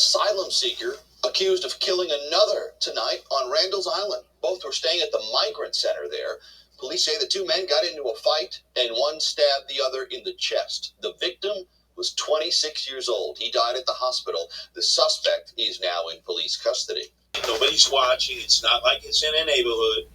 asylum seeker accused of killing another tonight on Randall's Island. Both were staying at the Migrant Center there. Police say the two men got into a fight and one stabbed the other in the chest. The victim was 26 years old. He died at the hospital. The suspect is now in police custody. Nobody's watching. It's not like it's in a neighborhood.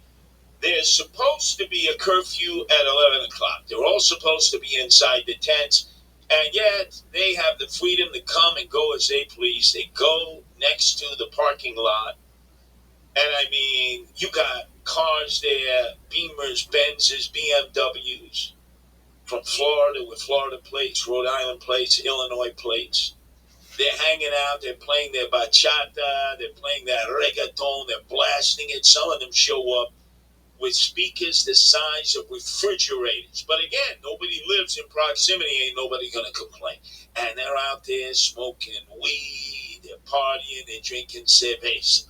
There's supposed to be a curfew at 11 o'clock. They're all supposed to be inside the tents, and yet they have the freedom to come and go as they please. They go next to the parking lot, and I mean, you got cars there, Beamers, Benzes, BMWs, from Florida with Florida plates, Rhode Island plates, Illinois plates. They're hanging out, they're playing their bachata, they're playing that reggaeton, they're blasting it. Some of them show up with speakers the size of refrigerators. But again, nobody lives in proximity, ain't nobody gonna complain. And they're out there smoking weed, they're partying, they're drinking cerveza.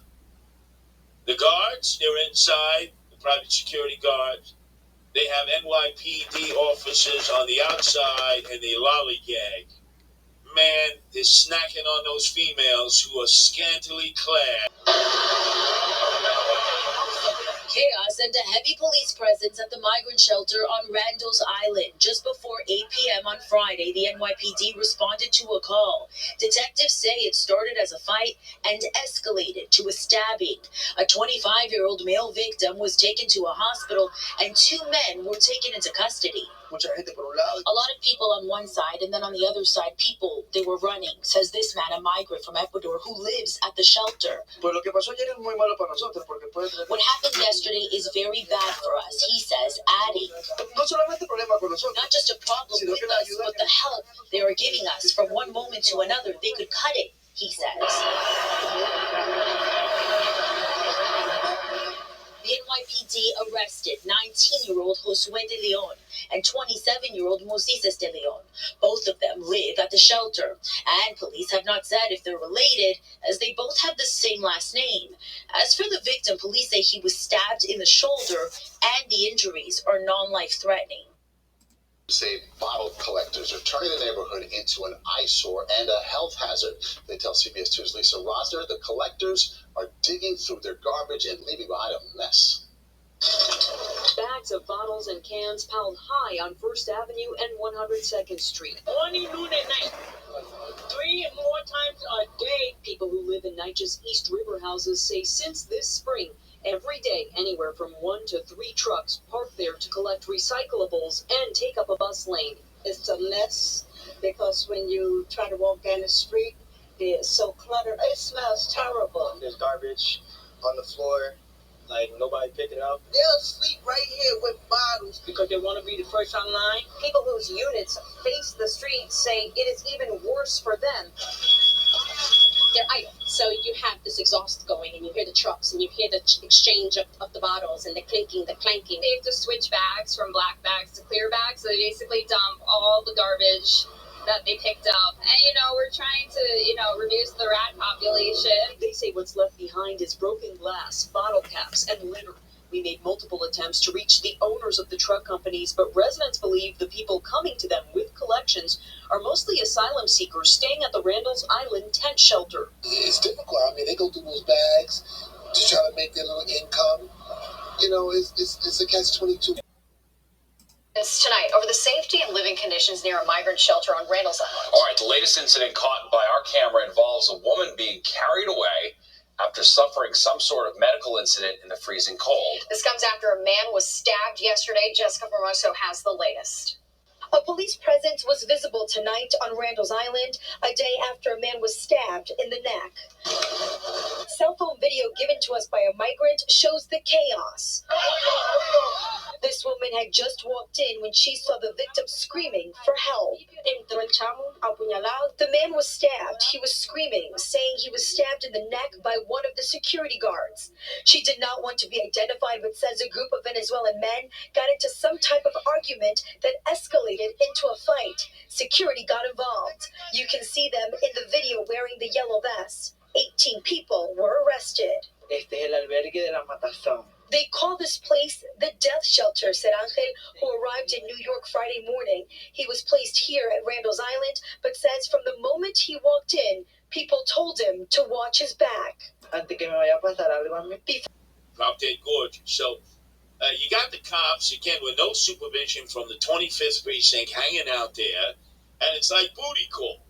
The guards, they're inside, the private security guards. They have NYPD officers on the outside, and they lollygag. Man, they're snacking on those females who are scantily clad. Chaos and a heavy police presence at the Migrant Shelter on Randall's Island. Just before 8 p.m. on Friday, the NYPD responded to a call. Detectives say it started as a fight and escalated to a stabbing. A 25-year-old male victim was taken to a hospital, and two men were taken into custody. A lot of people on one side, and then on the other side, people, they were running, says this man, a migrant from Ecuador who lives at the shelter. What happened yesterday is very bad for us, he says, adding, not just a problem with us, but the help they are giving us from one moment to another. They could cut it, he says. The NYPD arrested 19-year-old Josué de Leon and 27-year-old Mosices de Leon. Both of them live at the shelter, and police have not said if they're related, as they both have the same last name. As for the victim, police say he was stabbed in the shoulder, and the injuries are non-life-threatening. Say bottle collectors are turning the neighborhood into an eyesore and a health hazard. They tell CBS 2's Lisa Rosner the collectors are digging through their garbage and leaving behind a mess. Bags of bottles and cans piled high on 1st Avenue and 102nd Street. Morning, noon, and night. 3 and more times a day. People who live in NYCHA's East River houses say since this spring, every day, anywhere from 1 to 3 trucks park there to collect recyclables and take up a bus lane. It's a mess because when you try to walk down the street, it's so cluttered. It smells terrible. There's garbage on the floor, like nobody pick it up. They'll sleep right here with bottles because they want to be the first online. People whose units face the street say it is even worse for them. They're idle. So you have this exhaust going, and you hear the trucks, and you hear the exchange of the bottles, and the clinking, the clanking. They have to switch bags from black bags to clear bags, so they basically dump all the garbage that they picked up. And, we're trying to, reduce the rat population. They say what's left behind is broken glass, bottle caps, and litter. We made multiple attempts to reach the owners of the truck companies, but residents believe the people coming to them with collections are mostly asylum seekers staying at the Randall's Island tent shelter. It's difficult. I mean, they go through those bags to try to make their little income. It's a catch-22. Tonight over the safety and living conditions near a migrant shelter on Randall's Island. All right, the latest incident caught by our camera involves a woman being carried away after suffering some sort of medical incident in the freezing cold. This comes after a man was stabbed yesterday. Jessica Formoso has the latest. A police presence was visible tonight on Randall's Island, a day after a man was stabbed in the neck. Cell phone video given to us by a migrant shows the chaos. This woman had just walked in when she saw the victim screaming for help. The man was stabbed. He was screaming, saying he was stabbed in the neck by one of the security guards. She did not want to be identified, but says a group of Venezuelan men got into some type of argument that escalated into a fight. Security got involved. You can see them in the video wearing the yellow vests. 18 people were arrested. Este es el albergue de la matazón. They call this place the death shelter, said Angel, who arrived in New York Friday morning. He was placed here at Randall's Island, but says from the moment he walked in, people told him to watch his back. Drop dead gorgeous. So you got the cops, again, with no supervision from the 25th precinct hanging out there, and it's like booty call.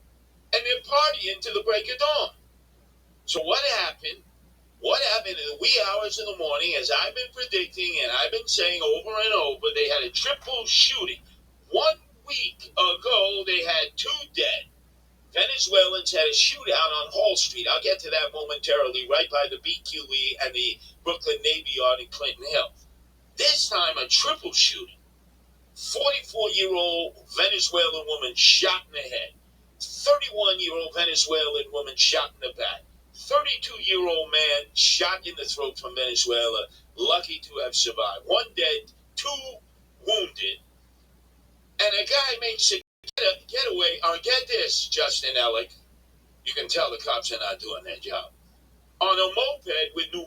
And they're partying to the break of dawn. So what happened? What happened in the wee hours of the morning, as I've been predicting and I've been saying over and over, they had a triple shooting. 1 week ago, they had 2 dead. Venezuelans had a shootout on Hall Street. I'll get to that momentarily, right by the BQE and the Brooklyn Navy Yard in Clinton Hill. This time, a triple shooting. 44-year-old Venezuelan woman shot in the head. 31-year-old Venezuelan woman shot in the back. 32-year-old man shot in the throat from Venezuela, lucky to have survived. 1 dead, 2 wounded. And a guy makes a getaway. Get this, Justin Ellick. You can tell the cops are not doing their job. On a moped with New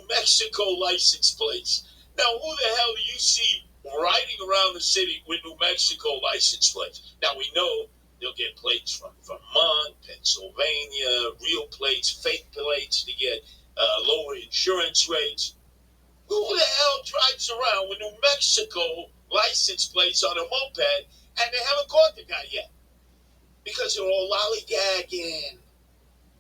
Mexico license plates. Now, who the hell do you see riding around the city with New Mexico license plates? Now, we know they'll get plates from Vermont, Pennsylvania, real plates, fake plates to get lower insurance rates. Who the hell drives around with New Mexico license plates on a moped, and they haven't caught the guy yet? Because they're all lollygagging.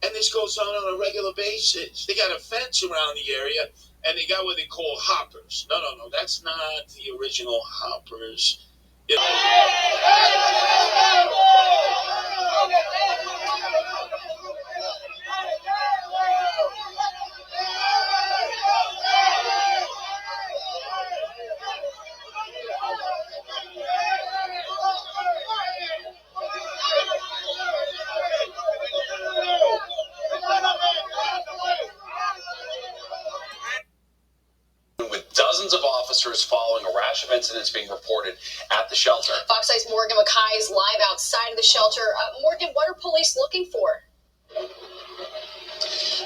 And this goes on a regular basis. They got a fence around the area, and they got what they call hoppers. No, that's not the original hoppers. With dozens of officers following a rash of incidents being reported at the shelter. Fox 8's Morgan Mackay is live outside of the shelter. Morgan, what are police looking for?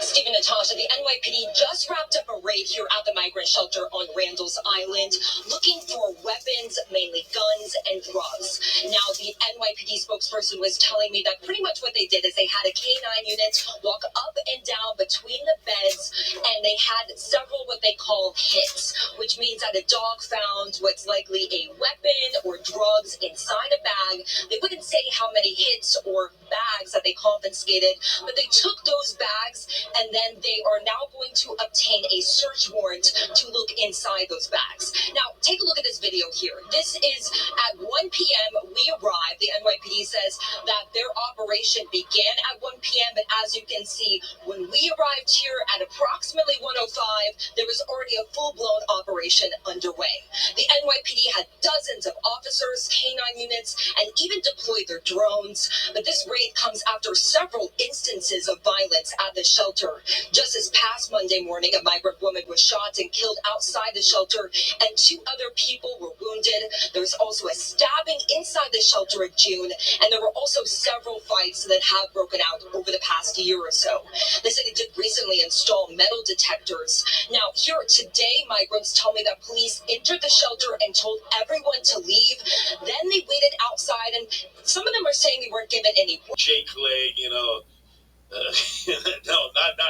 Stephen, Natasha, the NYPD just wrapped up a raid here at the Migrant Shelter on Randall's Island, looking for weapons, mainly guns and drugs. Now, the NYPD spokesperson was telling me that pretty much what they did is they had a K9 unit walk up and down between the beds, and they had several what they call hits, which means that a dog found what's likely a weapon or drugs inside a bag. They wouldn't say how many hits or bags that they confiscated, but they took those bags, and then they are now going to obtain a search warrant to look inside those bags. Now, take a look at this video here. This is at 1 p.m. We arrived. The NYPD says that their operation began at 1 p.m., but as you can see, when we arrived here at approximately 1:05, there was already a full-blown operation underway. The NYPD had dozens of officers, K9 units, and even deployed their drones. But this raid comes after several instances of violence at the shelter. Just this past Monday morning, a migrant woman was shot and killed outside the shelter, and 2 other people were wounded. There's also a stabbing inside the shelter in June, and there were also several fights that have broken out over the past year or so. The city did recently install metal detectors. Now, here today, migrants tell me that police entered the shelter and told everyone to leave. Then they waited outside, and some of them are saying they weren't given any. Jake leg, no,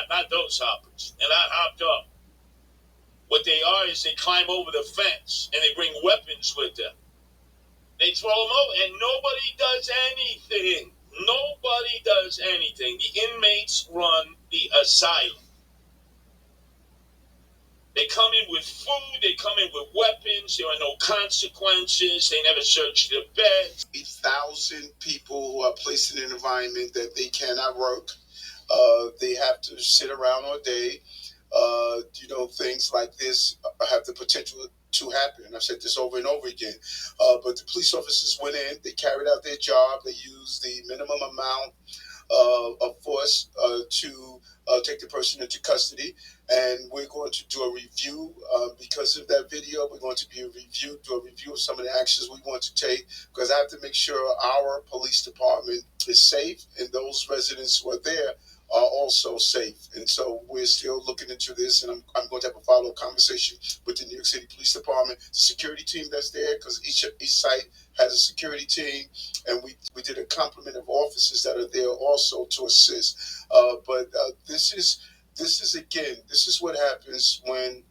not those hoppers. They're not hopped up. What they are is they climb over the fence and they bring weapons with them. They throw them over and nobody does anything. Nobody does anything. The inmates run the asylum. They come in with food, they come in with weapons, there are no consequences, they never search their beds. 8,000 people who are placed in an environment that they cannot work. They have to sit around all day. Things like this have the potential to happen. And I've said this over and over again. But the police officers went in, they carried out their job, they used the minimum amount of force to take the person into custody. And we're going to do a review because of that video. We're going to do a review of some of the actions we want to take, because I have to make sure our police department is safe and those residents who are there are also safe. And so we're still looking into this, and I'm going to have a follow-up conversation with the New York City Police Department, the security team that's there, because each site has a security team, and we did a complement of officers that are there also to assist. But this is what happens when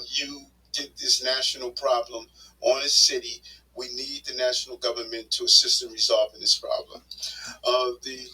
you get this national problem on a city. We need the national government to assist in resolving this problem. The